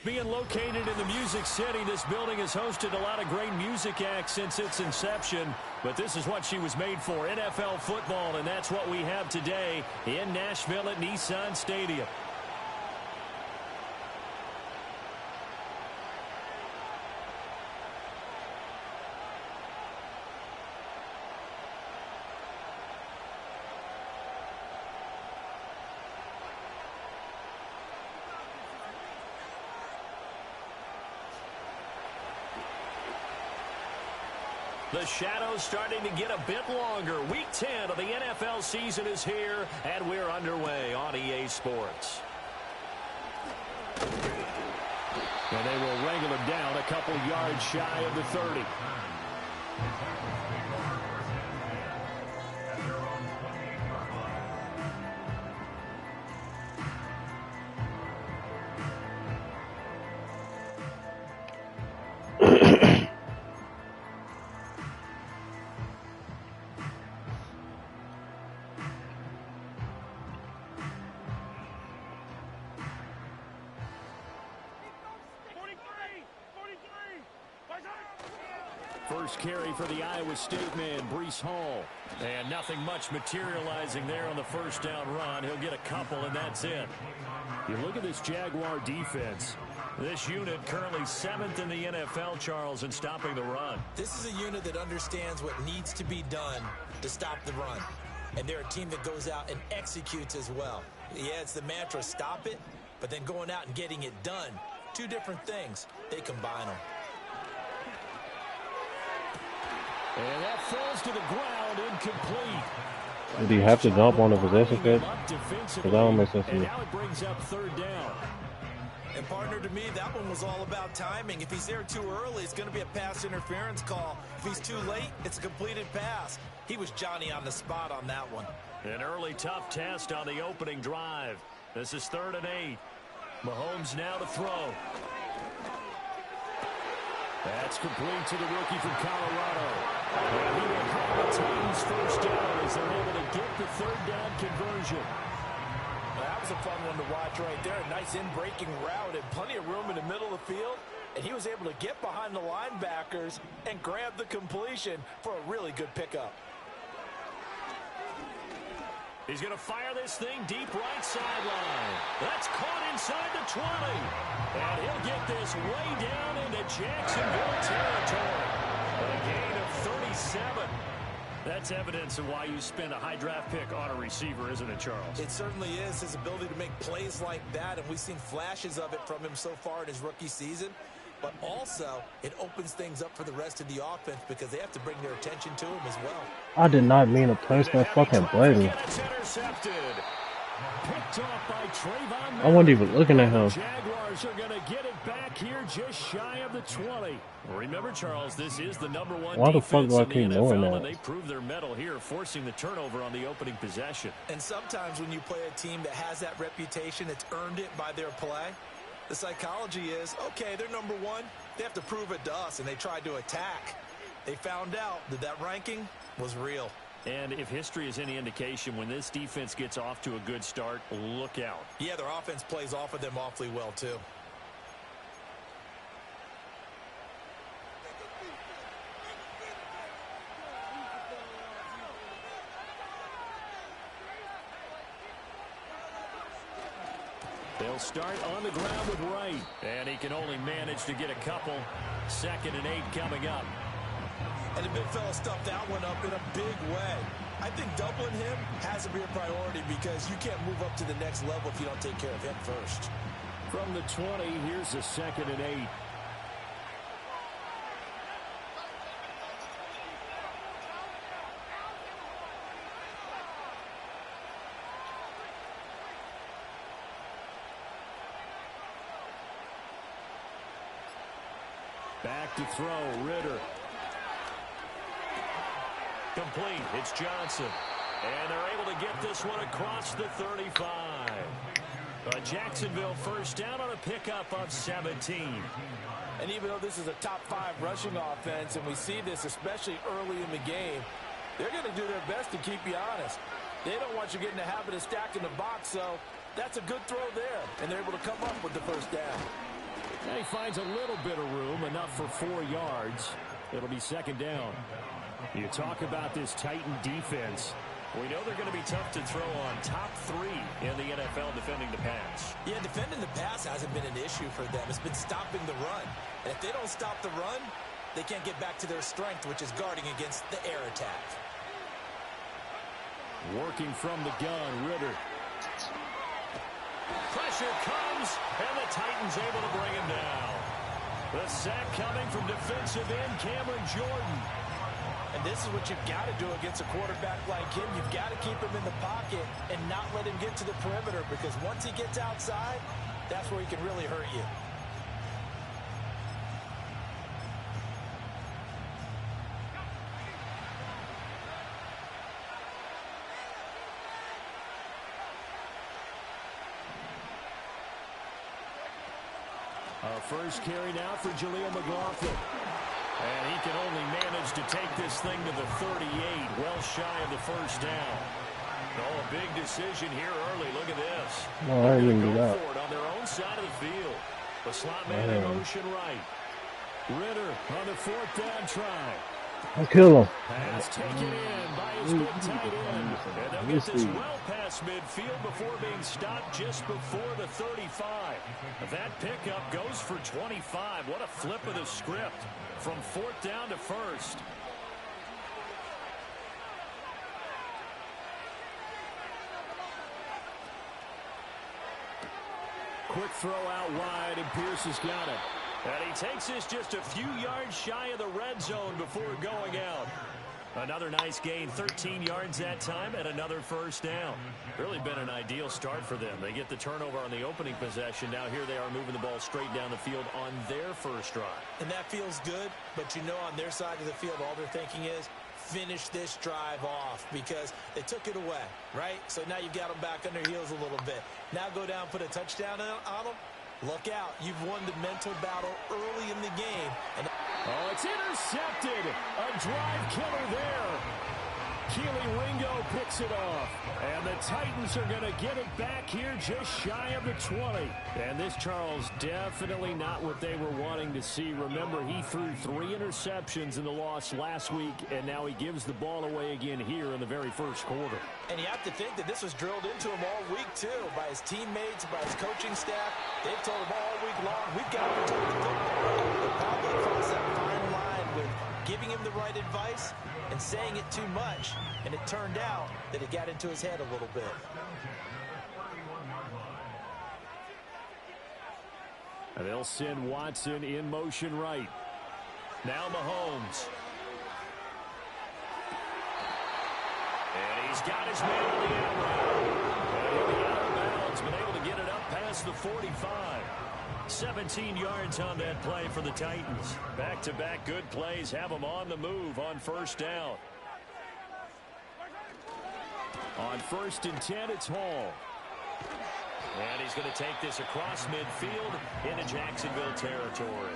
being located in the Music City, this building has hosted a lot of great music acts since its inception. But this is what she was made for, NFL football, and that's what we have today in Nashville at Nissan Stadium. The shadow's starting to get a bit longer. Week 10 of the NFL season is here, and we're underway on EA Sports. And they will wrangle him down a couple yards shy of the 30. First carry for the Iowa State man, Breece Hall. And nothing much materializing there on the first down run. He'll get a couple, and that's it. You look at this Jaguar defense. This unit currently 7th in the NFL, Charles, in stopping the run. This is a unit that understands what needs to be done to stop the run. And they're a team that goes out and executes as well. Yeah, it's the mantra, stop it, but then going out and getting it done. Two different things. They combine them. And that falls to the ground, incomplete. Did he have to jump on the possession catch? Because that don't make sense to me. Now it brings up third down. And partner, to me, that one was all about timing. If he's there too early, it's going to be a pass interference call. If he's too late, it's a completed pass. He was Johnny on the spot on that one. An early tough test on the opening drive. This is 3rd and 8. Mahomes now to throw. That's complete to the rookie from Colorado. And he will have the Titans first down as they're able to get the third down conversion. Well, that was a fun one to watch right there. A nice in-breaking route and plenty of room in the middle of the field. And he was able to get behind the linebackers and grab the completion for a really good pickup. He's going to fire this thing deep right sideline. That's caught inside the 20. And he'll get this way down into Jacksonville territory. A gain of 37. That's evidence of why you spend a high draft pick on a receiver, isn't it, Charles? It certainly is. His ability to make plays like that, and we've seen flashes of it from him so far in his rookie season. But also, it opens things up for the rest of the offense because they have to bring their attention to him as well. I did not mean to place that fucking button. I wasn't even looking at him. Jaguars are going to get it back here just shy of the 20. Remember, Charles, this is the number one Why the fuck defense do I in keep the knowing NFL, that? and they prove their mettle here, forcing the turnover on the opening possession. And sometimes when you play a team that has that reputation, it's earned it by their play. The psychology is, okay, they're number one. They have to prove it to us, and they tried to attack. They found out that that ranking was real. And if history is any indication, when this defense gets off to a good start, look out. Yeah, their offense plays off of them awfully well, too. They'll start on the ground with Wright. And he can only manage to get a couple. 2nd and 8 coming up. And the big fella stuffed that one up in a big way. I think doubling him has to be a priority because you can't move up to the next level if you don't take care of him first. From the 20, here's the 2nd and 8. Back to throw, Ritter. Complete, it's Johnson. And they're able to get this one across the 35. A Jacksonville first down on a pickup of 17. And even though this is a top 5 rushing offense, and we see this especially early in the game, they're going to do their best to keep you honest. They don't want you getting the habit of stacking the box, so that's a good throw there. And they're able to come up with the first down. finds a little bit of room, enough for 4 yards. It'll be second down. You talk about this Titan defense. We know they're going to be tough to throw on. Top 3 in the NFL defending the pass. Yeah, defending the pass hasn't been an issue for them. It's been stopping the run. And if they don't stop the run, they can't get back to their strength, which is guarding against the air attack. Working from the gun, Ritter. Pressure comes, and the Titans able to bring him down. The sack coming from defensive end Cameron Jordan. And this is what you've got to do against a quarterback like him. You've got to keep him in the pocket and not let him get to the perimeter, because once he gets outside, that's where he can really hurt you. First carry now for Jaleel McLaughlin. And he can only manage to take this thing to the 38, well shy of the first down. Oh, a big decision here early. Look at this. No, I didn't do that. For it on their own side of the field. The slot man in motion right. Ritter on the 4th down try. I'll kill him. Pass taken in by his good tight end. And they'll get this well past midfield before being stopped just before the 35. That pickup goes for 25. What a flip of the script from 4th down to 1st. Quick throw out wide, and Pierce has got it. And he takes this just a few yards shy of the red zone before going out. Another nice gain, 13 yards that time, and another first down. Really been an ideal start for them. They get the turnover on the opening possession. Now here they are moving the ball straight down the field on their first drive. And that feels good, but you know on their side of the field, all they're thinking is, finish this drive off, because they took it away, right? So now you've got them back on their heels a little bit. Now go down, put a touchdown on them. Look out. You've won the mental battle early in the game. And oh, it's intercepted. A drive killer there. Keely Ringo picks it off. And the Titans are going to get it back here just shy of the 20. And this, Charles, definitely not what they were wanting to see. Remember, he threw 3 interceptions in the loss last week, and now he gives the ball away again here in the very first quarter. And you have to think that this was drilled into him all week, too, by his teammates, by his coaching staff. They've told him all week long, we've got to return the football. They probably crossed that fine line with giving him the right advice and saying it too much, and it turned out that it got into his head a little bit. And they'll send Watson in motion right. Now Mahomes. And he's got his man on the end route. And he'll be out of bounds, but able to get it up past the 45. 17 yards on that play for the Titans. Back-to-back good plays have them on the move on first down. On 1st and 10, it's Hall. And he's going to take this across midfield into Jacksonville territory.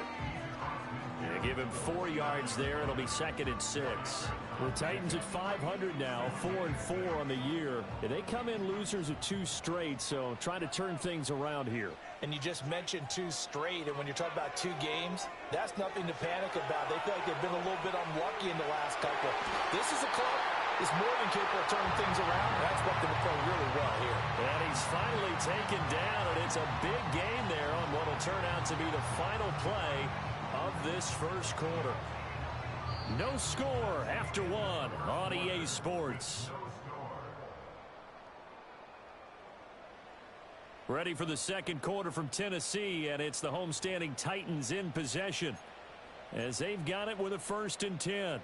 And give him 4 yards there. It'll be 2nd and 6. The Titans at 500 now, 4-4 on the year. They come in losers of 2 straight, so trying to turn things around here. And you just mentioned 2 straight, and when you're talking about 2 games, that's nothing to panic about. They feel like they've been a little bit unlucky in the last couple. This is a club that's more than capable of turning things around. That's what they've been playing really well here. And he's finally taken down, and it's a big gain there on what will turn out to be the final play of this first quarter. No score after 1 on EA Sports. Ready for the second quarter from Tennessee, and it's the homestanding Titans in possession as they've got it with a 1st and 10.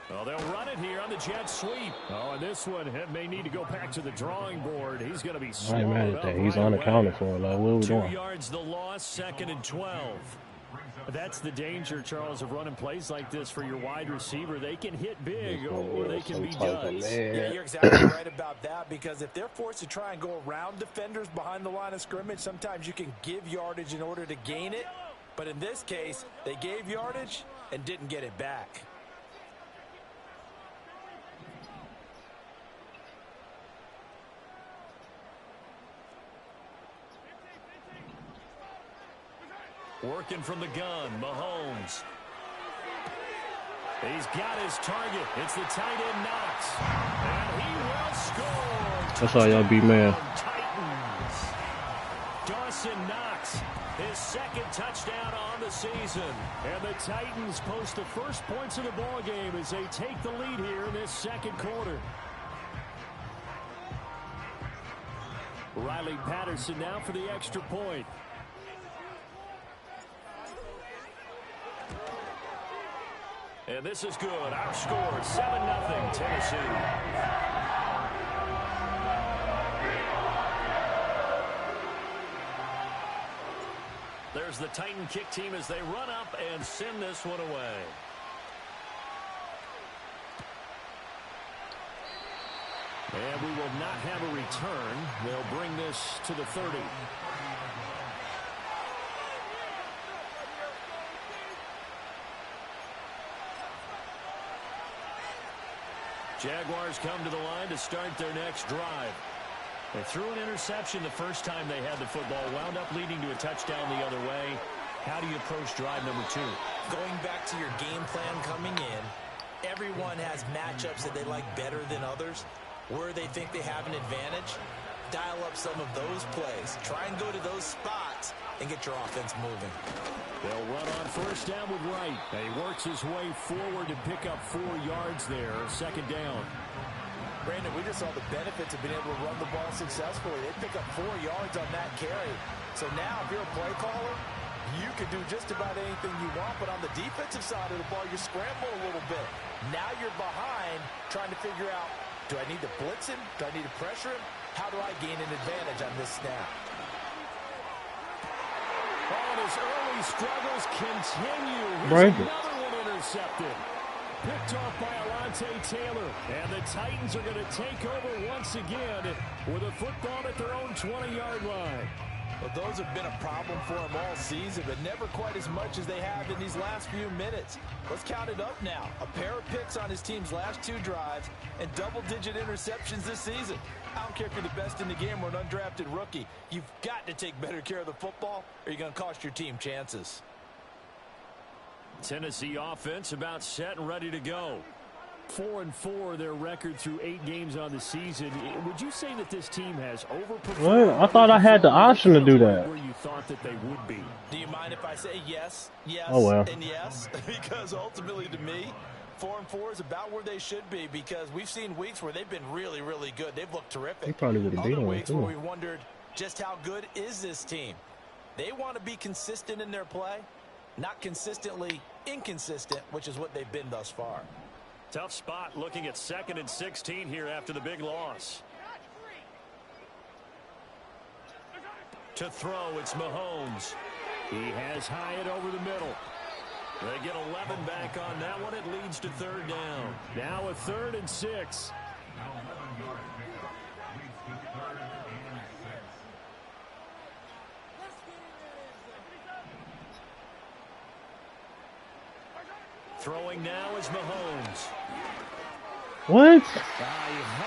Well, they'll run it here on the jet sweep. Oh, and this one may need to go back to the drawing board. He's going to be I ain't mad at that. He's unaccounted for. Like, what are we doing? 2 yards the loss, 2nd and 12. That's the danger, Charles, of running plays like this for your wide receiver. They can hit big or they can be duds. Yeah, you're exactly right about that, because if they're forced to try and go around defenders behind the line of scrimmage, sometimes you can give yardage in order to gain it. But in this case, they gave yardage and didn't get it back. Working from the gun, Mahomes. He's got his target. It's the tight end Knox. And he will score. That's how y'all beat man. Titans. Dawson Knox, his second touchdown on the season. And the Titans post the first points of the ball game as they take the lead here in this second quarter. Riley Patterson now for the extra point. And this is good. Our score, 7-0 Tennessee. There's the Titan kick team as they run up and send this one away. And we will not have a return. They'll bring this to the 30. Jaguars come to the line to start their next drive. They threw an interception the first time they had the football, wound up leading to a touchdown the other way. How do you approach drive number 2? Going back to your game plan coming in, everyone has matchups that they like better than others. Where they think they have an advantage, dial up some of those plays. Try and go to those spots and get your offense moving. They'll run on first down with Wright. He works his way forward to pick up 4 yards there, second down. Brandon, we just saw the benefits of being able to run the ball successfully. They pick up 4 yards on that carry. So now, if you're a play caller, you can do just about anything you want. But on the defensive side of the ball, you're scrambling a little bit. Now you're behind, trying to figure out, do I need to blitz him? Do I need to pressure him? How do I gain an advantage on this snap? And his early struggles continue. Right. Another one intercepted. Picked off by Alontae Taylor. And the Titans are going to take over once again with a football at their own 20-yard line. Well, those have been a problem for them all season, but never quite as much as they have in these last few minutes. Let's count it up now. A pair of picks on his team's last 2 drives and double-digit interceptions this season. I don't care if you're the best in the game or an undrafted rookie. You've got to take better care of the football or you're going to cost your team chances. Tennessee offense about set and ready to go. 4-4 their record through 8 games on the season. Would you say that this team has overperformed? What? I thought I had the option to do that. Where you thought that they would be. Do you mind if I say yes, and yes? Because ultimately to me, 4-4 is about where they should be, because we've seen weeks where they've been really, really good. They've looked terrific. He probably would have beat Other him weeks too. where we wondered just how good is this team. They want to be consistent in their play, not consistently inconsistent, which is what they've been thus far. Tough spot looking at 2nd and 16 here after the big loss. To throw, it's Mahomes. He has Hyatt over the middle. They get 11 back on that one. It leads to 3rd down. Now a 3rd and 6. Throwing now is Mahomes. What?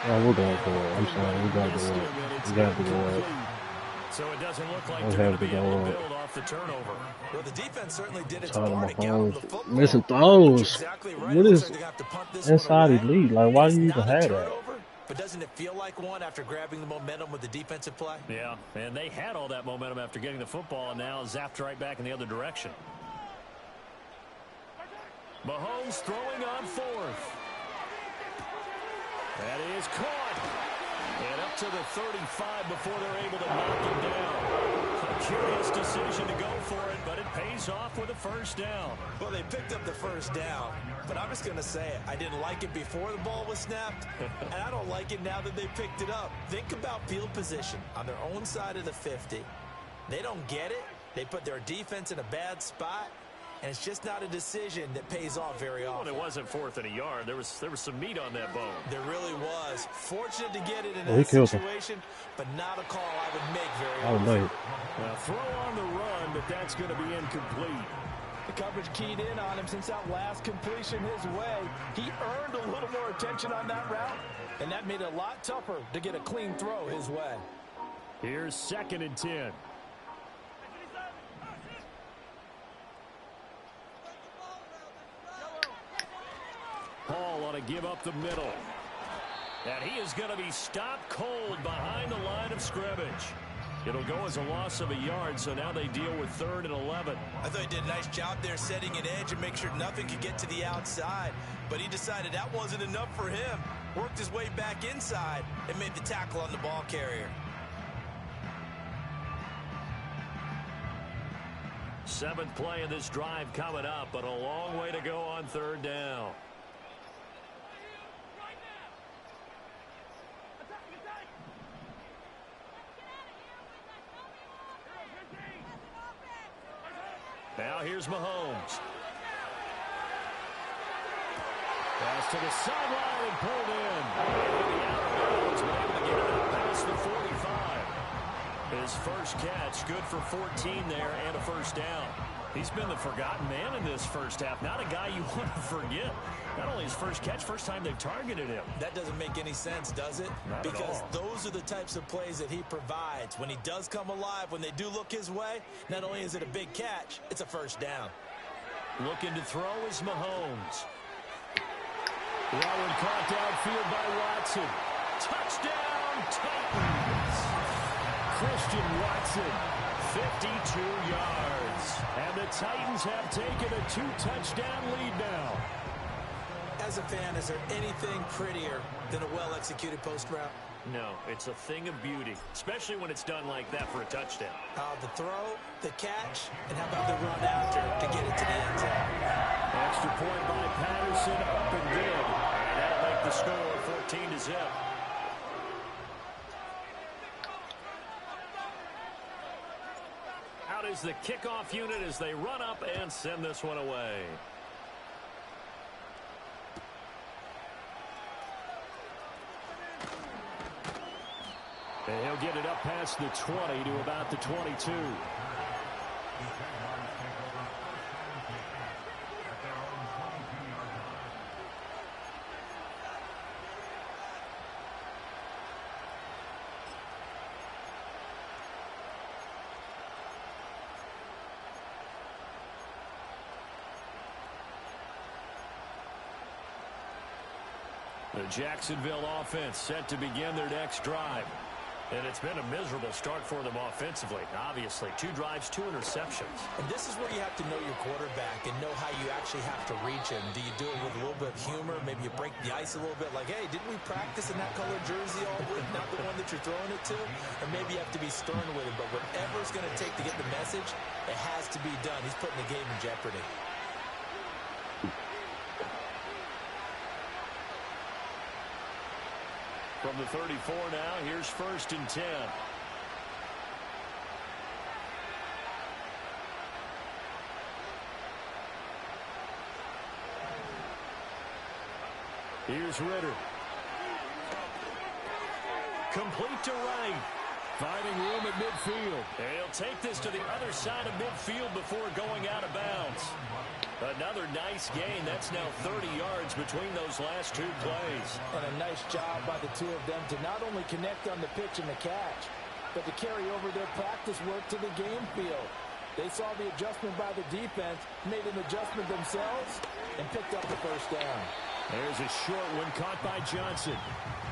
Oh, we're going for it. I'm sorry. We got to go up. We got to go up. So it doesn't look like We'll they're going have to to be able go to up. build off the turnover. Well, the defense certainly did its Tyler part to get on the Mahomes football. missing throws. Exactly right. What It is looks like they're gonna have to punt this one inside his away. lead? Like, why It's do you even not a have that? turnover, but doesn't it feel like one after grabbing the momentum with the defensive play? Yeah, and they had all that momentum after getting the football, and now zapped right back in the other direction. Mahomes throwing on 4th. That is caught. And up to the 35 before they're able to knock him down. A curious decision to go for it, but it pays off with a 1st down. Well, they picked up the 1st down, but I'm just going to say it. I didn't like it before the ball was snapped, and I don't like it now that they picked it up. Think about field position on their own side of the 50. They don't get it. They put their defense in a bad spot, and it's just not a decision that pays off very often. Well, it wasn't 4th and a yard. There was some meat on that bone. There really was. Fortunate to get it in he that killed him. situation, but not a call I would make very Oh, often. no. Throw on the run, but that's going to be incomplete. The coverage keyed in on him since that last completion his way. He earned a little more attention on that route, and that made it a lot tougher to get a clean throw his way. Here's 2nd and 10. Paul on to give up the middle. And he is going to be stopped cold behind the line of scrimmage. It'll go as a loss of a yard, so now they deal with 3rd and 11. I thought he did a nice job there setting an edge and make sure nothing could get to the outside. But he decided that wasn't enough for him. Worked his way back inside and made the tackle on the ball carrier. 7th play of this drive coming up, but a long way to go on 3rd down. Now here's Mahomes. Pass to the sideline and pulled in. He's able to get it up past the 45. His first catch, good for 14 there and a first down. He's been the forgotten man in this first half. Not a guy you want to forget. Not only his first catch, first time they've targeted him. That doesn't make any sense, does it? Not at because all. those are the types of plays that he provides. When he does come alive, when they do look his way, not only is it a big catch, it's a first down. Looking to throw is Mahomes. That one caught downfield by Watson. Touchdown, Titans. Christian Watson, 52 yards. And the Titans have taken a 2-touchdown lead now. As a fan, is there anything prettier than a well-executed post route? No, it's a thing of beauty, especially when it's done like that for a touchdown. The throw, the catch, and how about the run after to get it to the end zone? Extra point by Patterson, up and good. And that'll make the score 14-0. Out is the kickoff unit as they run up and send this one away. And he'll get it up past the 20 to about the 22. The Jacksonville offense set to begin their next drive. And it's been a miserable start for them offensively. Obviously, 2 drives, 2 interceptions. And this is where you have to know your quarterback and know how you actually have to reach him. Do you do it with a little bit of humor? Maybe you break the ice a little bit like, hey, didn't we practice in that colored jersey all week? Not the one that you're throwing it to? Or maybe you have to be stern with him. But whatever it's going to take to get the message, it has to be done. He's putting the game in jeopardy. From the 34 now, here's 1st and 10. Here's Ritter. Complete to right. Finding room at midfield. And he'll take this to the other side of midfield before going out of bounds. Another nice gain. That's now 30 yards between those last 2 plays. And a nice job by the two of them to not only connect on the pitch and the catch, but to carry over their practice work to the game field. They saw the adjustment by the defense, made an adjustment themselves, and picked up the first down. There's a short one caught by Johnson.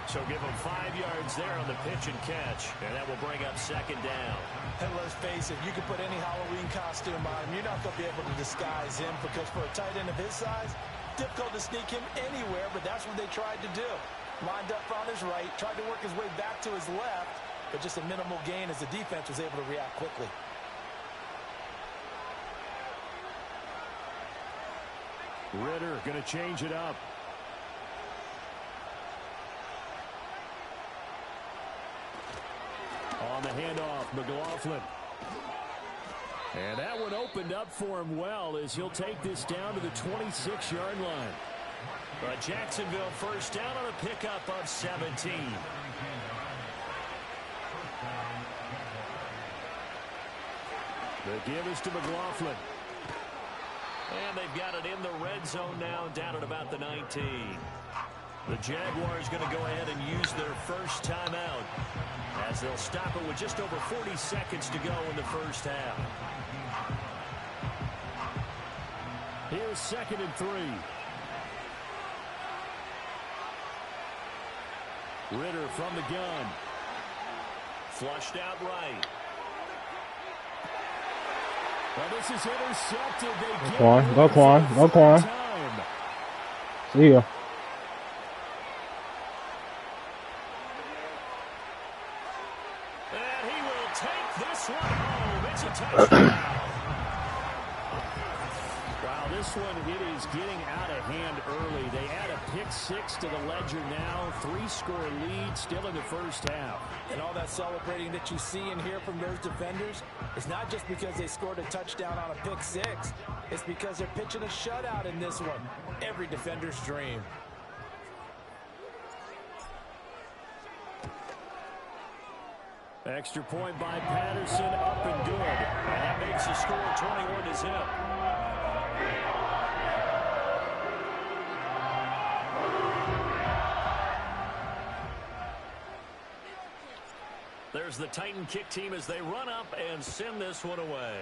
So give him 5 yards there on the pitch and catch. And that will bring up 2nd down. And let's face it, you can put any Halloween costume on him. You're not going to be able to disguise him because for a tight end of his size, difficult to sneak him anywhere, but that's what they tried to do. Lined up on his right, tried to work his way back to his left, but just a minimal gain as the defense was able to react quickly. Ritter going to change it up. On the handoff, McLaughlin. And that one opened up for him well as he'll take this down to the 26-yard line. But Jacksonville first down on a pickup of 17. The give is to McLaughlin. And they've got it in the red zone now, down at about the 19. The Jaguars going to go ahead and use their first timeout as they'll stop it with just over 40 seconds to go in the first half. Here's 2nd and 3. Ritter from the gun. Flushed out right. Well, this is intercepted. Go Quan. See ya. And he will take this one home. It's a touchdown. Wow, this one, it is getting out of hand early. They add a pick-6 to the ledger now. 3-score lead still in the first half. And all that celebrating that you see and hear from those defenders is not just because they scored a touchdown on a pick-6. It's because they're pitching a shutout in this one. Every defender's dream. Extra point by Patterson, up and good. And that makes the score 21-0. There's the Titan kick team as they run up and send this one away.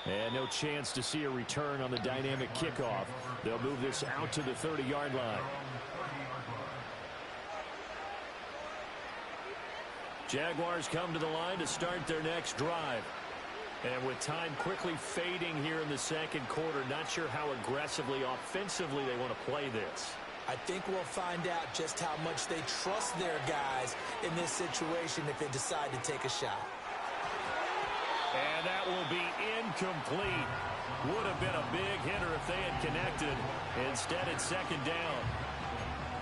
And no chance to see a return on the dynamic kickoff. They'll move this out to the 30-yard line. Jaguars come to the line to start their next drive. And with time quickly fading here in the second quarter, not sure how aggressively, offensively they want to play this. I think we'll find out just how much they trust their guys in this situation if they decide to take a shot. And that will be incomplete. Would have been a big hitter if they had connected. Instead, it's 2nd down.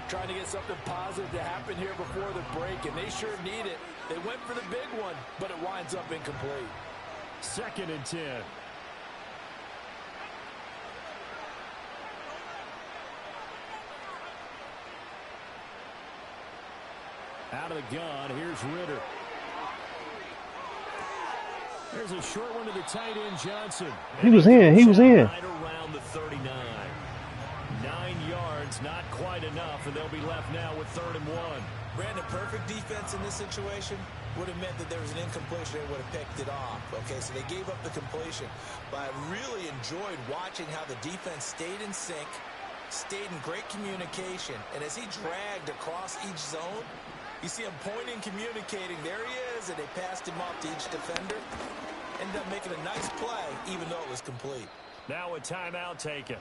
Trying to get something positive to happen here before the break, and they sure need it. They went for the big one, but it winds up incomplete. 2nd and 10. Out of the gun, here's Ritter. There's a short one to the tight end, Johnson. He was in. Right around the 39. 9 yards, not quite enough, and they'll be left now with 3rd and 1. Brandon, perfect defense in this situation would have meant that there was an incompletion. They would have picked it off. Okay, so they gave up the completion. But I really enjoyed watching how the defense stayed in sync, stayed in great communication, and as he dragged across each zone, you see him pointing, communicating. There he is, and they passed him off to each defender. Ended up making a nice play, even though it was complete. Now a timeout taken.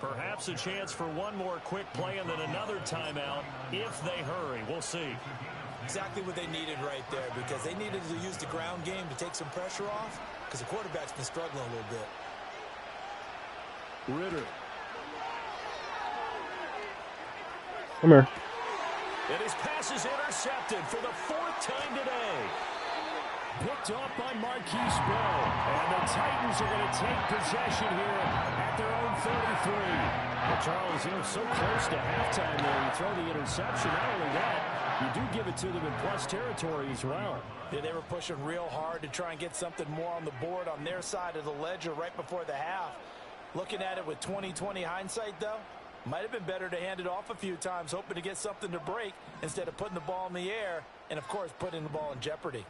Perhaps a chance for one more quick play and then another timeout if they hurry. We'll see. Exactly what they needed right there, because they needed to use the ground game to take some pressure off, because the quarterback's been struggling a little bit. Ritter. Come here. And his pass is intercepted for the 4th time today. Picked off by Marquise Bell. And the Titans are going to take possession here at their own 33. Well, Charles, you know, so close to halftime there. You throw the interception. Not only that, you do give it to them in plus territory as well. Yeah, they were pushing real hard to try and get something more on the board on their side of the ledger right before the half. Looking at it with 20/20 hindsight, though, might have been better to hand it off a few times, hoping to get something to break instead of putting the ball in the air and, of course, putting the ball in jeopardy.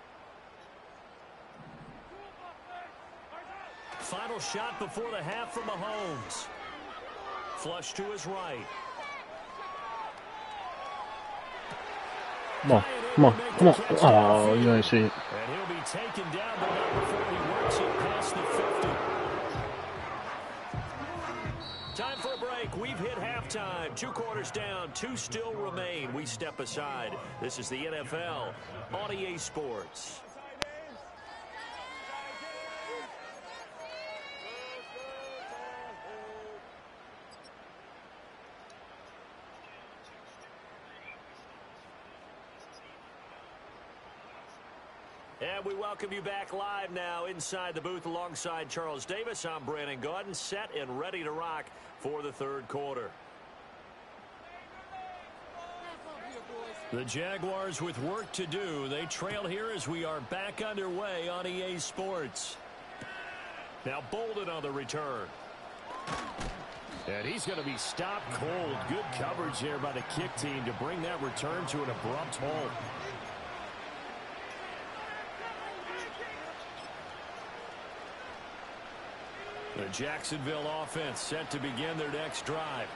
Final shot before the half from Mahomes. Flush to his right. Come on. Oh, you ain't see it. And he'll be taken down, but not before he works it past the 50. Time for a break. We've hit halftime. 2 quarters down. 2 still remain. We step aside. This is the NFL on EA Sports. And we welcome you back live now inside the booth alongside Charles Davis. I'm Brandon Gaudin, set and ready to rock for the third quarter. The Jaguars with work to do. They trail here as we are back underway on EA Sports. Now Bolden on the return. And he's going to be stopped cold. Good coverage there by the kick team to bring that return to an abrupt halt. The Jacksonville offense set to begin their next drive.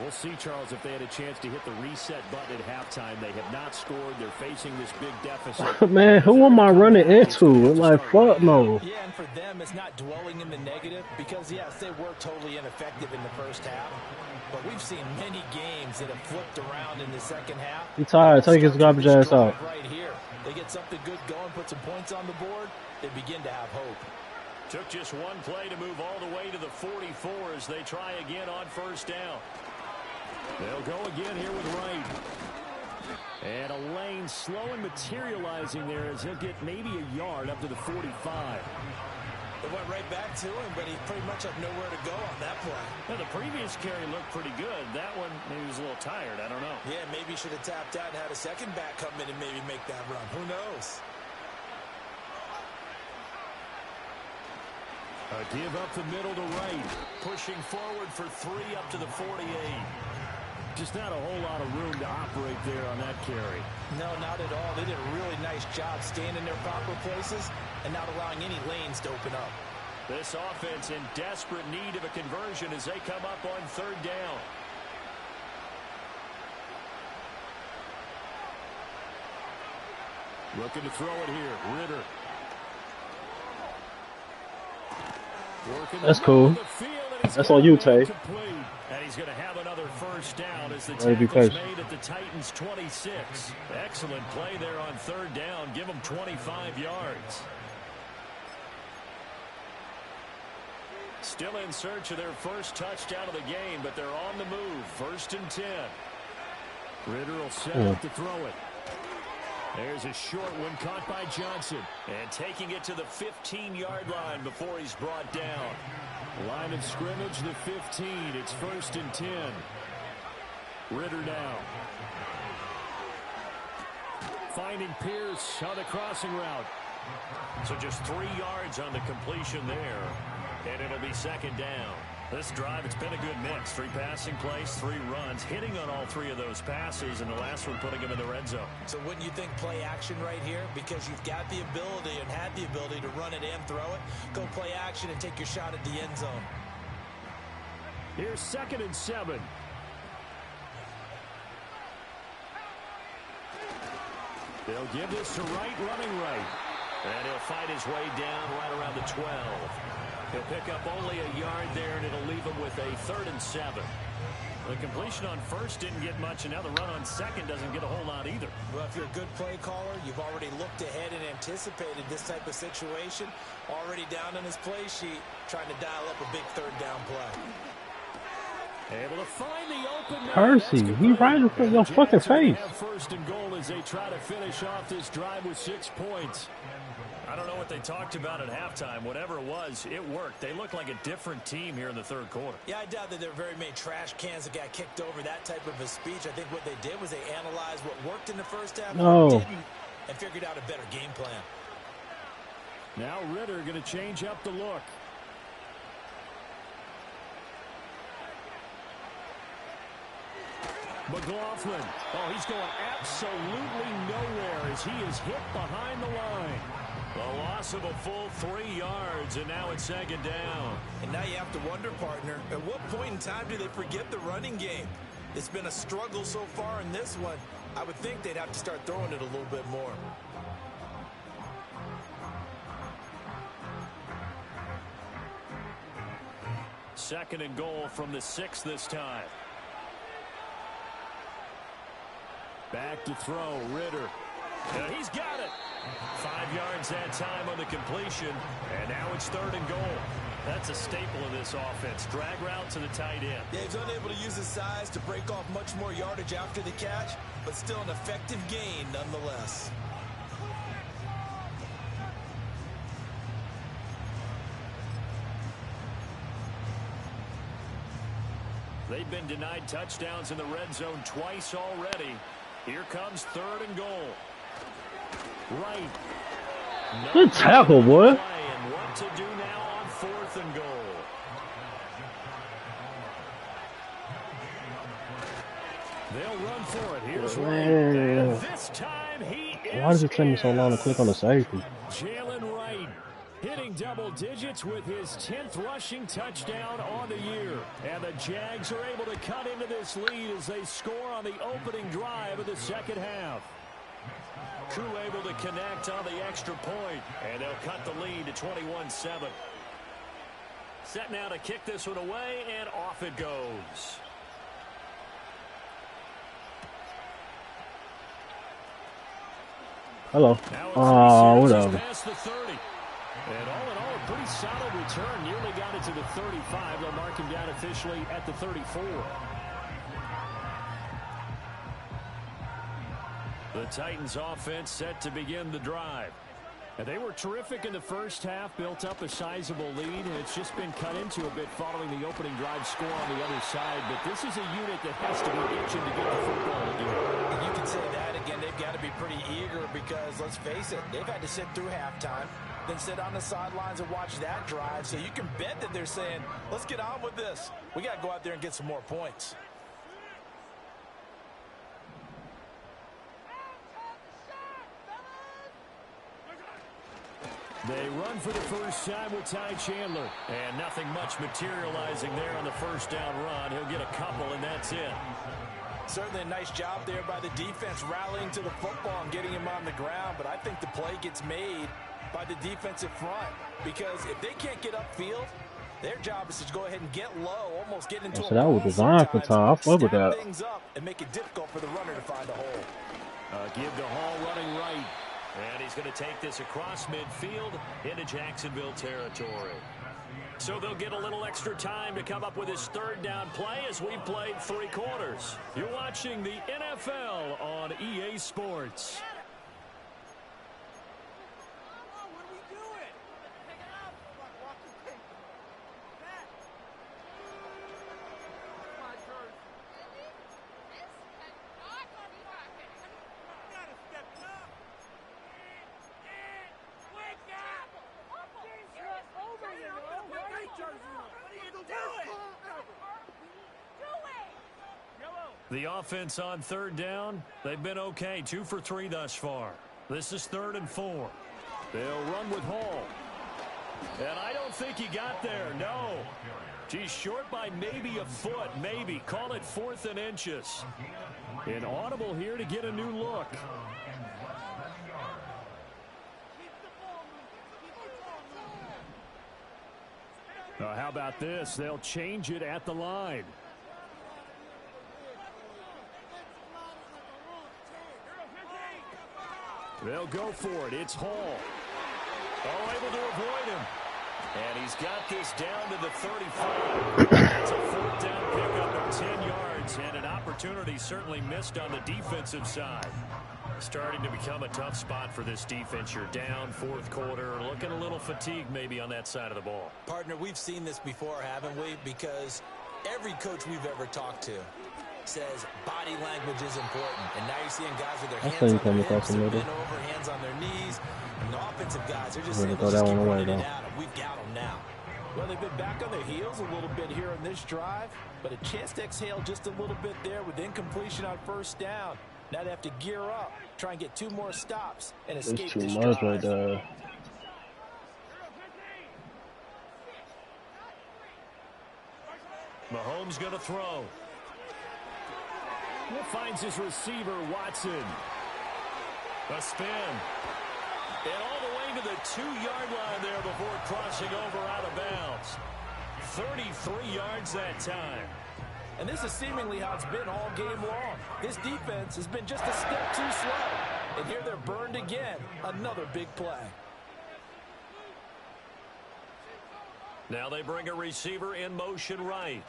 We'll see, Charles, if they had a chance to hit the reset button at halftime. They have not scored. They're facing this big deficit. Man, who am I running into? Like, fuck no. Yeah, and for them, it's not dwelling in the negative because, yes, they were totally ineffective in the first half. But we've seen many games that have flipped around in the second half. He's tired. Take his garbage ass out. Right here. They get something good going, put some points on the board, they begin to have hope. Took just one play to move all the way to the 44 as they try again on first down. They'll go again here with Wright. And a lane slow and materializing there as he'll get maybe a yard up to the 45. It went right back to him, but he pretty much had nowhere to go on that play. Now, the previous carry looked pretty good. That one, maybe he was a little tired. I don't know. Yeah, maybe he should have tapped out and had a second back come in and maybe make that run. Who knows? A give up the middle to Wright. Pushing forward for 3 up to the 48. Just not a whole lot of room to operate there on that carry. No, not at all. They did a really nice job staying in their proper places and not allowing any lanes to open up. This offense in desperate need of a conversion as they come up on third down. Looking to throw it here. Ritter. That's cool. That's on you, Tay. And he's going to have another first down as the tackle's made at the Titans' 26. Excellent play there on third down. Give them 25 yards. Still in search of their first touchdown of the game, but they're on the move. 1st and 10. Ritter will set up to throw it. There's a short one caught by Johnson. And taking it to the 15-yard line before he's brought down. Line of scrimmage, the 15. It's 1st and 10. Ritter now. Finding Pierce on the crossing route. So just 3 yards on the completion there. And it'll be 2nd down. This drive, it's been a good mix. 3 passing plays, 3 runs, hitting on all 3 of those passes, and the last one putting them in the red zone. So wouldn't you think play action right here? Because you've got the ability and had the ability to run it and throw it. Go play action and take your shot at the end zone. Here's 2nd and 7. They'll give this to Wright, running right. And he'll fight his way down right around the 12. He'll pick up only a yard there, and it'll leave him with a 3rd and 7. The completion on first didn't get much, and now the run on second doesn't get a whole lot either. Well, if you're a good play caller, you've already looked ahead and anticipated this type of situation. Already down on his play sheet, trying to dial up a big 3rd down play. Able to find the open. Percy, he right in front of your fucking face. 1st and goal as they try to finish off this drive with 6 points. I don't know what they talked about at halftime. Whatever it was, it worked. They look like a different team here in the 3rd quarter. Yeah, I doubt that there were very many trash cans that got kicked over, that type of a speech. I think what they did was they analyzed what worked in the first half and didn't, and figured out a better game plan. Now Ritter going to change up the look. McLaughlin. Oh, he's going absolutely nowhere as he is hit behind the line. A loss of a full 3 yards, and now it's 2nd down. And now you have to wonder, partner, at what point in time do they forget the running game? It's been a struggle so far in this one. I would think they'd have to start throwing it a little bit more. Second and goal from the 6 this time. Back to throw, Ritter. And he's got it. 5 yards that time on the completion. And now it's 3rd and goal. That's a staple of this offense. Drag route to the tight end. Yeah, he's unable to use his size to break off much more yardage after the catch, but still an effective gain nonetheless. They've been denied touchdowns in the red zone twice already. Here comes 3rd and goal. Right. Good tackle, boy. And what to do now on 4th and goal. They'll run for it. Here's Wright. This time he is. Why does it take me so long to click on the safety? Jalen Wright hitting double digits with his 10th rushing touchdown on the year. And the Jags are able to cut into this lead as they score on the opening drive of the second half. Crew able to connect on the extra point, and they'll cut the lead to 21-7. Set now to kick this one away, and off it goes. Hello. Oh, whatever. Past the 30. And all in all, a pretty solid return. Nearly got it to the 35. They'll mark him down officially at the 34. The Titans offense set to begin the drive. And they were terrific in the first half, built up a sizable lead, and it's just been cut into a bit following the opening drive score on the other side. But this is a unit that has to be itching to get the football again. And you can say that again, they've got to be pretty eager because, let's face it, they've had to sit through halftime, then sit on the sidelines and watch that drive. So you can bet that they're saying, let's get on with this. We got to go out there and get some more points. They run for the first time with Ty Chandler. And nothing much materializing there on the first down run. He'll get a couple, and that's it. Certainly a nice job there by the defense rallying to the football and getting him on the ground. But I think the play gets made by the defensive front. Because if they can't get upfield, their job is to go ahead and get low, almost get into So that was designed for Ty. I fuck with that. Things up and make it difficult for the runner to find a hole. Give to Hall running right. And he's going to take this across midfield into Jacksonville territory. So they'll get a little extra time to come up with his 3rd down play as we've played 3 quarters. You're watching the NFL on EA Sports. The offense on 3rd down, they've been okay. 2 for 3 thus far. This is 3rd and 4. They'll run with Hall. And I don't think he got there, no. He's short by maybe a foot, maybe. Call it 4th and inches. An audible here to get a new look. How about this? They'll change it at the line. They'll go for it. It's Hall. Oh, able to avoid him. And he's got this down to the 35. That's a 4th down pickup of 10 yards. And an opportunity certainly missed on the defensive side. Starting to become a tough spot for this defense. You're down 4th quarter. Looking a little fatigued maybe on that side of the ball. Partner, we've seen this before, haven't we? Because every coach we've ever talked to says body language is important. And now you're seeing guys with their hands on their hips, bent over, hands on their knees. And the offensive guys, they're just saying, let's just keep running it at them. We've got them now. Well, they've been back on their heels a little bit here in this drive, but a chance to exhale just a little bit there with incompletion on 1st down. Now they have to gear up, try and get 2 more stops, and escape this drive. It's too much right there. Mahomes going to throw. He finds his receiver, Watson. A spin. And all the way to the 2-yard line there before crossing over out of bounds. 33 yards that time. And this is seemingly how it's been all game long. This defense has been just a step too slow. And here they're burned again. Another big play. Now they bring a receiver in motion right.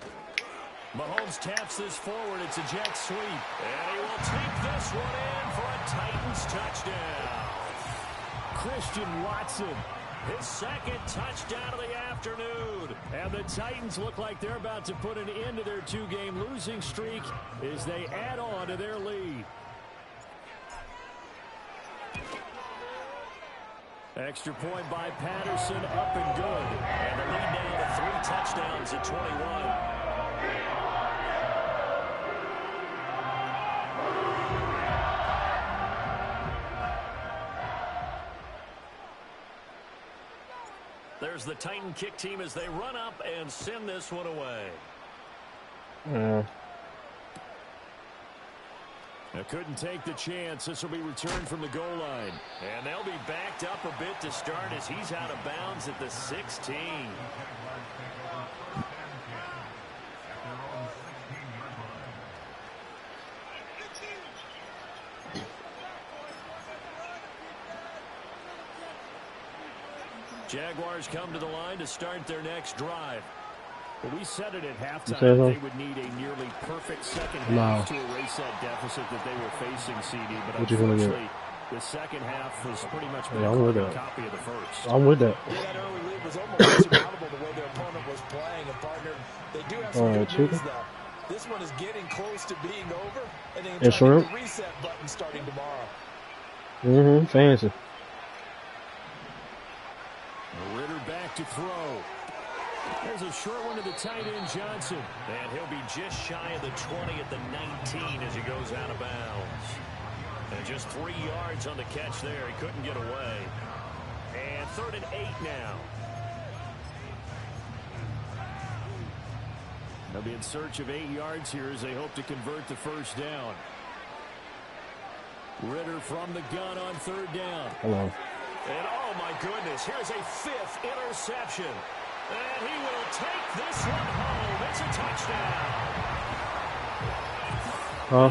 Mahomes taps this forward. It's a jet sweep. And he will take this one in for a Titans touchdown. Christian Watson his second touchdown of the afternoon. And the Titans look like they're about to put an end to their 2-game losing streak as they add on to their lead. Extra point by Patterson, up and good. And the lead now to 3 touchdowns at 21. There's the Titan kick team as they run up and send this one away. They couldn't take the chance. This will be returned from the goal line. And they'll be backed up a bit to start as he's out of bounds at the 16. Jaguars come to the line to start their next drive. Well, we said it at halftime that they would need a nearly perfect second half to erase that deficit that they were facing, CD. But unfortunately, the second half was pretty much a copy of the first. I'm with that. Yeah, that early lead was almost insurmountable the way their opponent was playing. And partner, they do have some good news, though. This one is getting close to being over, and then the reset button starting tomorrow. Fancy. Ritter back to throw. There's a short one to the tight end, Johnson. And he'll be just shy of the 20 at the 19 as he goes out of bounds. And just 3 yards on the catch there. He couldn't get away. And 3rd and 8 now. They'll be in search of 8 yards here as they hope to convert the first down. Ritter from the gun on 3rd down. Hello. And oh my goodness, here's a 5th interception. And he will take this one home. It's a touchdown.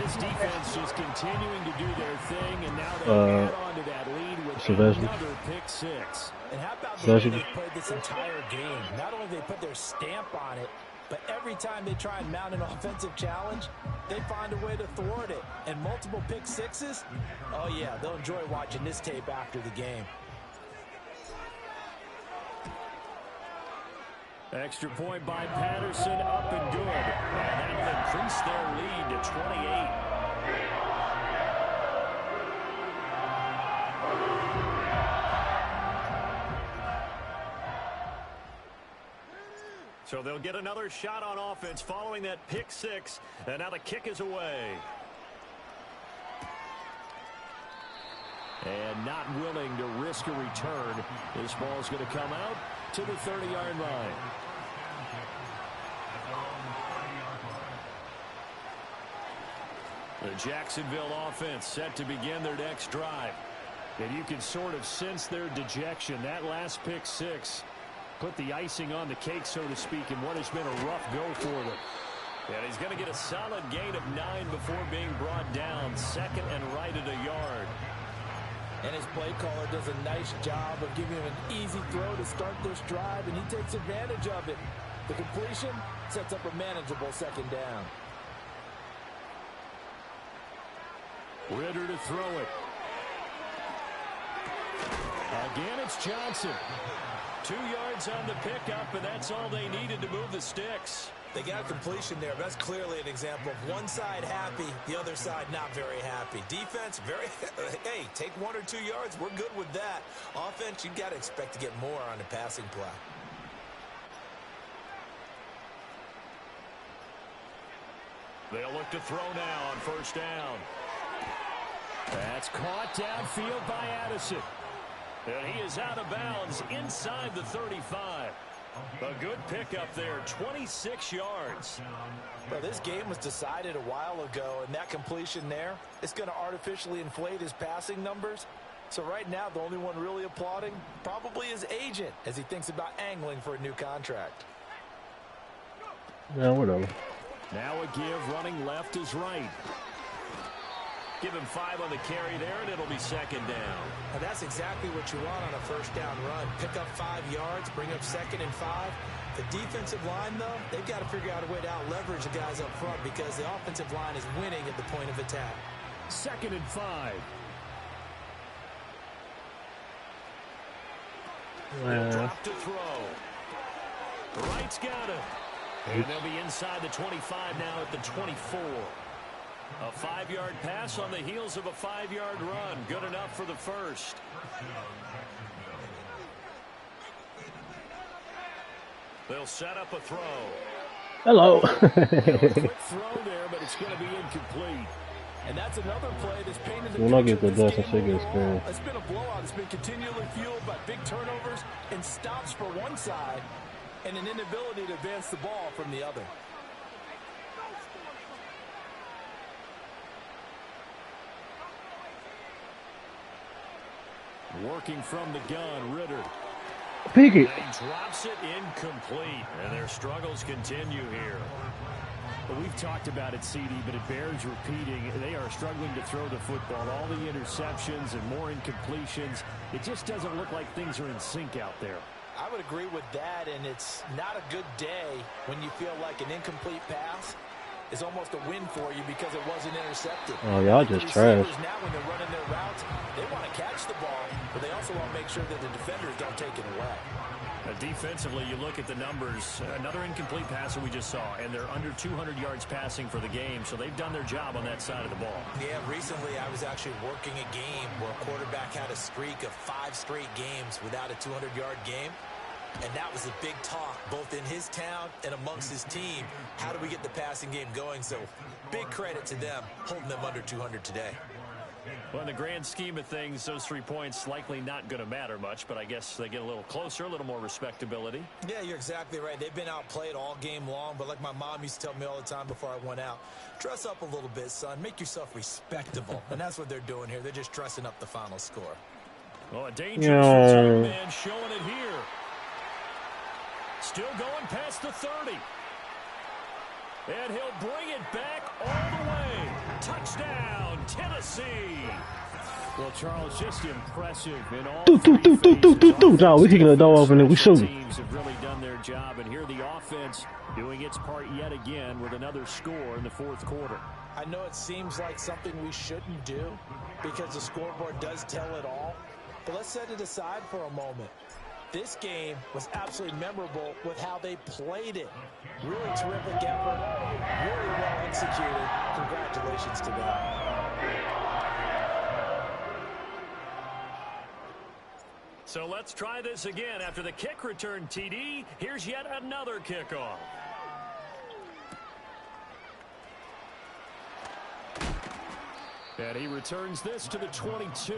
This defense just continuing to do their thing, and now they add on to that lead with another pick 6. And how about the way they played this entire game? Not only they put their stamp on it, but every time they try and mount an offensive challenge, they find a way to thwart it. And multiple pick 6s, oh yeah, they'll enjoy watching this tape after the game. Extra point by Patterson, up and good. And that'll increase their lead to 28. So they'll get another shot on offense following that pick 6. And now the kick is away. And not willing to risk a return. This ball's going to come out to the 30-yard line. The Jacksonville offense set to begin their next drive. And you can sort of sense their dejection. That last pick 6 put the icing on the cake, so to speak, in what has been a rough go for them. And he's going to get a solid gain of 9 before being brought down. 2nd and right at a yard. And his play caller does a nice job of giving him an easy throw to start this drive, and he takes advantage of it. The completion sets up a manageable 2nd down. Ritter to throw it. Again, it's Johnson. 2 yards on the pickup, and that's all they needed to move the sticks. They got a completion there. That's clearly an example of one side happy, the other side not very happy. Defense, very, hey, take 1 or 2 yards. We're good with that. Offense, you've got to expect to get more on the passing play. They'll look to throw now on 1st down. That's caught downfield by Addison. And he is out of bounds inside the 35. A good pickup there, 26 yards. Well, this game was decided a while ago, and that completion there is going to artificially inflate his passing numbers. So right now, the only one really applauding probably his agent as he thinks about angling for a new contract. Yeah, whatever. Now a give, running left is right. Give him 5 on the carry there, and it'll be 2nd down. And that's exactly what you want on a 1st down run. Pick up 5 yards, bring up 2nd and 5. The defensive line, though, they've got to figure out a way to out-leverage the guys up front because the offensive line is winning at the point of attack. 2nd and 5. He'll drop to throw. Wright's got it. And they'll be inside the 25 now at the 24. A 5-yard pass on the heels of a 5-yard run. Good enough for the first. They'll set up a throw. Hello. Quick throw there, but it's going to be incomplete. And that's another play that's painted the When I picture get the of this dust, I game should get overall. scared. It's been a blowout. It's been continually fueled by big turnovers and stops for one side and an inability to advance the ball from the other. Working from the gun, Ritter. Pick it. And he drops it incomplete. And their struggles continue here. Well, we've talked about it, CD, but it bears repeating. They are struggling to throw the football. All the interceptions and more incompletions. It just doesn't look like things are in sync out there. I would agree with that, and it's not a good day when you feel like an incomplete pass is almost a win for you because it wasn't intercepted. Oh, y'all just trash. Now when they're running their routes, they want to catch the ball, but they also want to make sure that the defenders don't take it away. Defensively, you look at the numbers. Another incomplete passer we just saw, and they're under 200 yards passing for the game, so they've done their job on that side of the ball. Yeah, recently I was actually working a game where a quarterback had a streak of 5 straight games without a 200-yard game. And that was a big talk, both in his town and amongst his team. How do we get the passing game going? So big credit to them, holding them under 200 today. Well, in the grand scheme of things, those 3 points likely not going to matter much, but I guess they get a little closer, a little more respectability. Yeah, you're exactly right. They've been outplayed all game long, but like my mom used to tell me all the time before I went out, dress up a little bit, son. Make yourself respectable. And that's what they're doing here. They're just dressing up the final score. Well, a dangerous return man showing it here. Still going past the 30. And he'll bring it back all the way. Touchdown, Tennessee. Well, Charles, just impressive in all three phases. No, we kicking the door open and we shooting. Teams have really done their job, and here the offense doing its part yet again with another score in the fourth quarter. I know it seems like something we shouldn't do because the scoreboard does tell it all, but let's set it aside for a moment. This game was absolutely memorable with how they played it. Really terrific effort, really well executed. Congratulations to them. So let's try this again. After the kick return TD, here's yet another kickoff. And he returns this to the 22.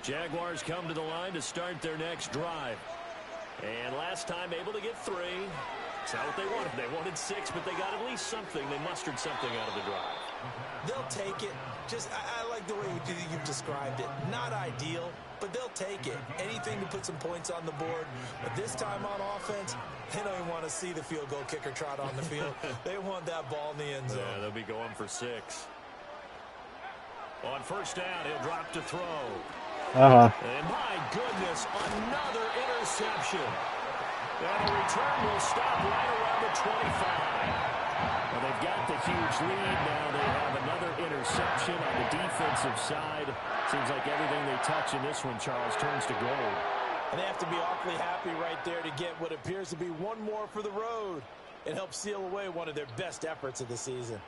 Jaguars come to the line to start their next drive. And last time able to get 3. It's not what they wanted. They wanted 6, but they got at least something. They mustered something out of the drive. They'll take it. Just, I like the way you've described it. Not ideal, but they'll take it. Anything to put some points on the board. But this time on offense, they don't even want to see the field goal kicker trot on the field. They want that ball in the end zone. Yeah, they'll be going for 6. On first down, he'll drop to throw. And my goodness, another interception. And the return will stop right around the 25. Well, they've got the huge lead. Now they have another interception on the defensive side. Seems like everything they touch in this one, Charles, turns to gold. And they have to be awfully happy right there to get what appears to be one more for the road and help seal away one of their best efforts of the season.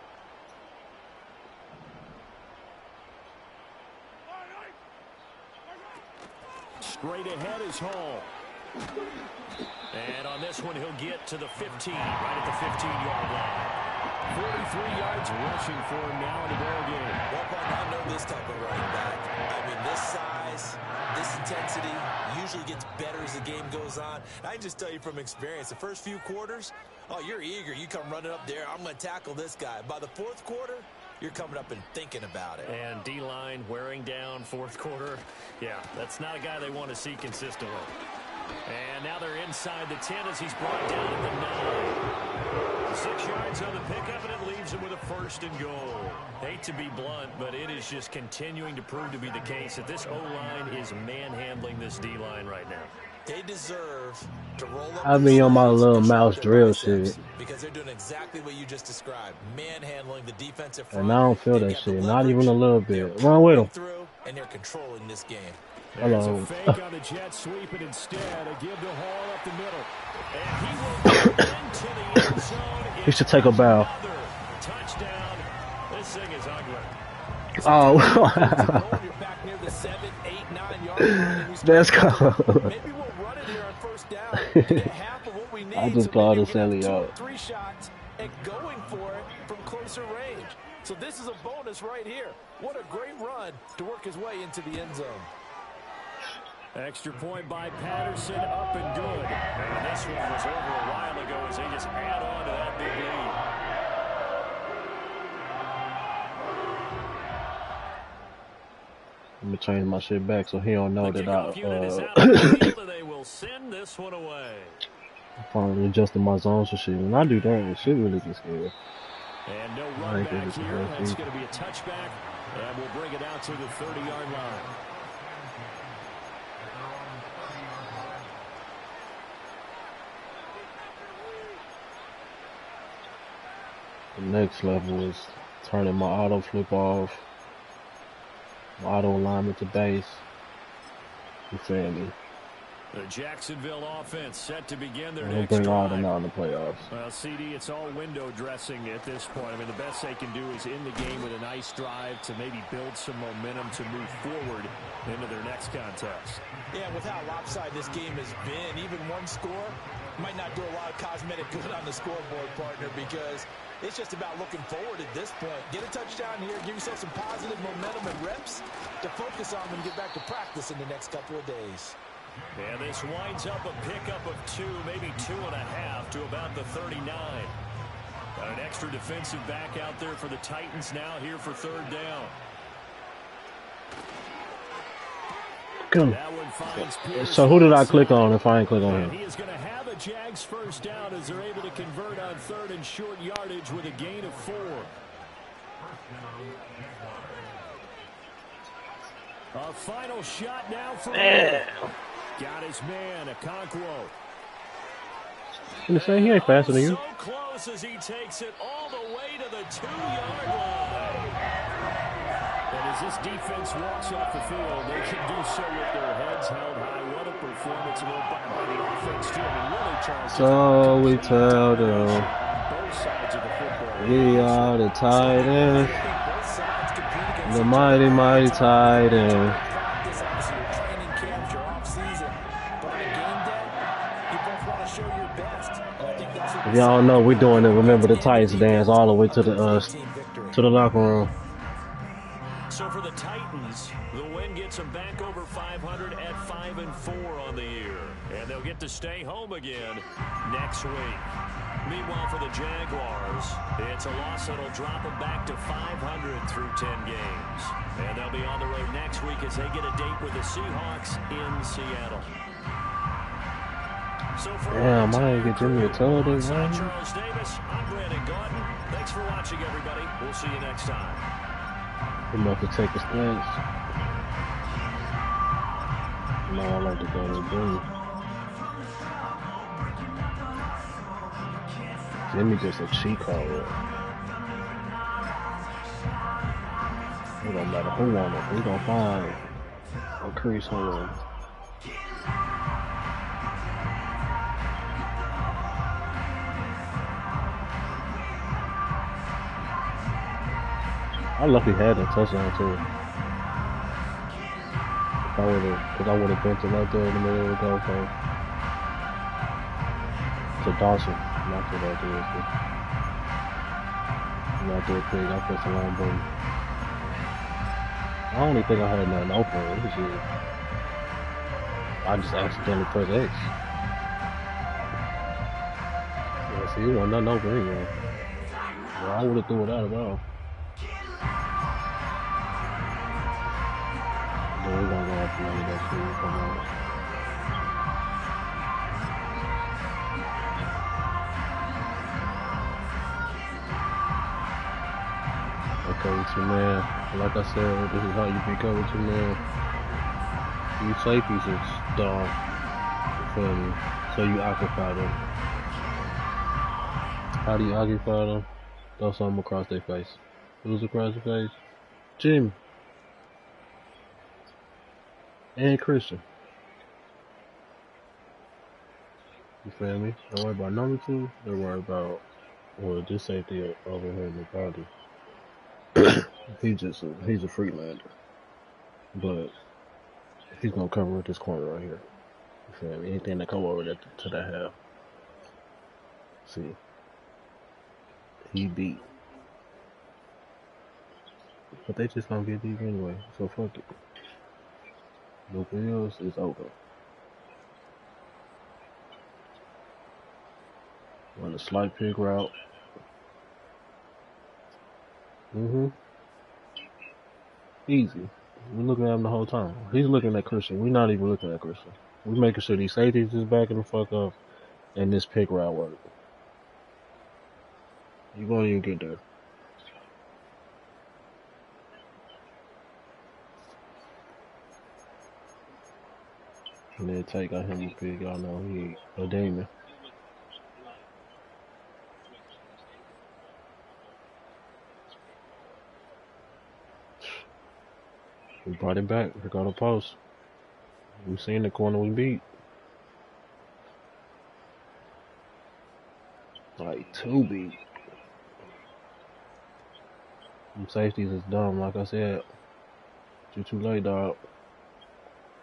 Straight ahead is Hall. And on this one, he'll get to the 15, right at the 15-yard line. 43 yards rushing for him now in the ball game. Well, I know this type of running back. I mean, this size, this intensity usually gets better as the game goes on. I can just tell you from experience, the first few quarters, oh, you're eager. You come running up there. I'm going to tackle this guy. By the fourth quarter, you're coming up and thinking about it. And D-line wearing down fourth quarter. Yeah, that's not a guy they want to see consistently. And now they're inside the 10 as he's brought down at the 9. 6 yards on the pickup, and it leaves him with a first and goal. Hate to be blunt, but it is just continuing to prove to be the case that this O-line is manhandling this D-line right now. They deserve to roll up I be on my little and mouse show drill their shit. biceps because they're doing exactly what you just described. Manhandling the defensive front. And I don't feel They've that got the shit. Not even leverage, a little they're bit. Run with him. through, and they're controlling this game. There's Hello. a fake on the jet sweep, and instead a give to Hall up the middle. And he will go into the end zone. He should take a bow. Touchdown. This thing is ugly. Oh. You're back near the 7, 8, 9 yard line, and you That's start cool. maybe we'll run it here on first down to get half of what we need. I just so called maybe it we can silly, have 2 or y'all. 3 shots and going for it from closer range. So this is a bonus right here. What a great run to work his way into the end zone. Extra point by Patterson, up and good. And this one was over a while ago as they just add on to that big lead. Let me change my shit back so he don't know The that kickoff unit is out of the field, and they will send this one away. I finally adjusted my zones and shit. When I do that, it shit really gets scary. And no I run ain't back think it's here. a That's bad going to be a touchback, and we'll bring it out to the 30-yard line. The next level is turning my auto flip off, my auto alignment to base. You feel me? The Jacksonville offense set to begin their I'll next bring all them drive. out in the playoffs. Well, CD, it's all window dressing at this point. I mean, the best they can do is in the game with a nice drive to maybe build some momentum to move forward into their next contest. Yeah, with how lopsided this game has been, even one score might not do a lot of cosmetic good on the scoreboard, partner, because it's just about looking forward at this point. Get a touchdown here, give yourself some positive momentum and reps to focus on and get back to practice in the next couple of days. And this winds up a pickup of 2, maybe 2.5 to about the 39. Got an extra defensive back out there for the Titans now here for third down. That one finds Pierce. So who did I click on if I ain't click on And him? he is going to have a Jags first down as they're able to convert on third and short yardage with a gain of 4. A final shot now for got his man, Okonkwo. You say he ain't faster than you. So close as he takes it all the way to the 2-yard line. And as this defense walks off the field, they should do so with their heads held high. What a performance by the offense, too. I mean, really, Charles. So we tell them Both sides of the football. we are the Titans, the mighty, mighty Titans. If y'all don't know, we're doing the Remember the Titans dance all the way to the locker room. So for the Titans, the win gets them back over 500 at 5-4 on the year. And they'll get to stay home again next week. Meanwhile, for the Jaguars, it's a loss that'll drop them back to 500 through 10 games. And they'll be on the road next week as they get a date with the Seahawks in Seattle. So for Damn, I ain't get Jimmy a toe this I'm one. Charles Davis. I'm Brandon Gordon. Thanks for watching, everybody. We'll see you next time. He must have taken stints. No, I like to go to Jimmy. Jimmy just a cheat code. It don't matter who on it. We gonna find a crease hole. I lucky had a touchdown too. If I would have bent it right there in the middle of the goalpost. To Dawson, not to that dude. Not do it quick. I pressed the wrong button. I don't even think I had nothing open. It was just, I just accidentally pressed X. Yeah, see, it wasn't nothing open anyway. Well, I would have threw it out of bounds. We're gonna go after that shit. Come on. Okay, two man. Like I said, this is how you be covered two man. You safeties is dumb. feel me? So you occupy them. How do you occupy them? Throw something across their face. Who's across the face? Jimmy. And Christian. You feel me? Don't worry about number 2. Don't worry about, well, this safety over here in the body. He's a Freelander. But he's gonna cover with this corner right here. You feel me? Anything that come over to that half. See. He beat. But they just gonna get deep anyway. So fuck it. Nobody else is open. Run a slight pick route. Easy. We're looking at him the whole time. He's looking at Christian. We're not even looking at Christian. We're making sure these safeties is backing the fuck up and this pick route work. You won't even get there. And then Tate got him a pick. Y'all know he a demon. We brought it back. We got a post. We seen the corner we beat. Like 2 beat. Them safeties is dumb, like I said. You're too late, dog.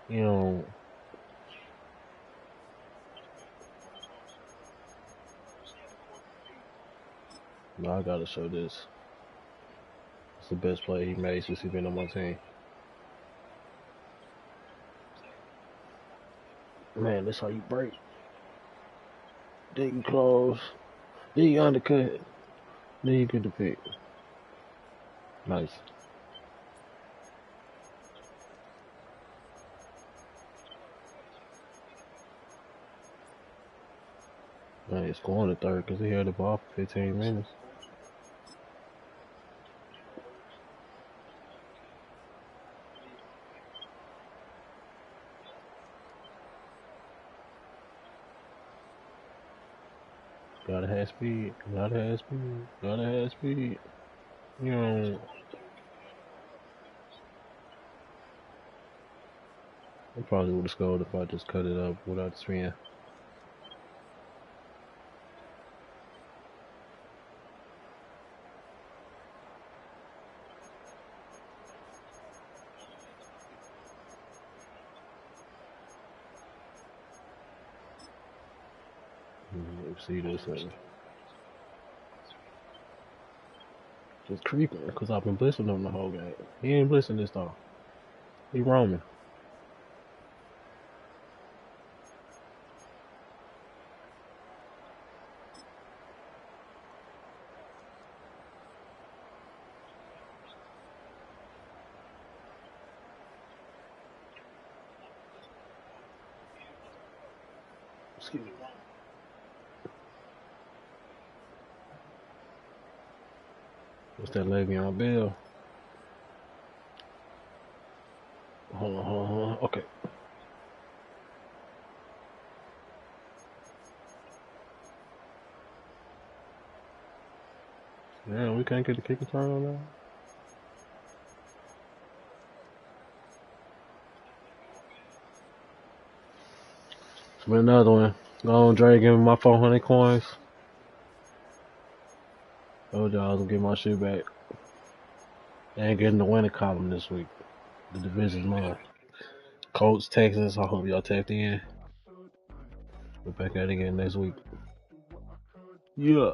You know. Now I gotta show this. It's the best play he made since he been on my team. Man, that's how you break. Then you close. Then you undercut. Then you get the pick. Nice. Man, it's going to third because he had the ball for 15 minutes. Gotta have speed. Gotta have speed. Gotta have speed. You know. I probably would have scored if I just cut it up without the spin. Let's see this one. Just creeping because I've been blitzing him the whole game. He ain't blitzing this time. He roaming. Excuse me. What's that Le'Veon Bell? Hold on. Okay. Yeah, we can't get the kick return on that. It's been another one. Go on, Dre, give me my 400 coins. Told y'all I was gonna get my shit back. They ain't getting the winning column this week. The division's mine. Colts, Texas. I hope y'all tapped in. We're back at it again next week. Yeah.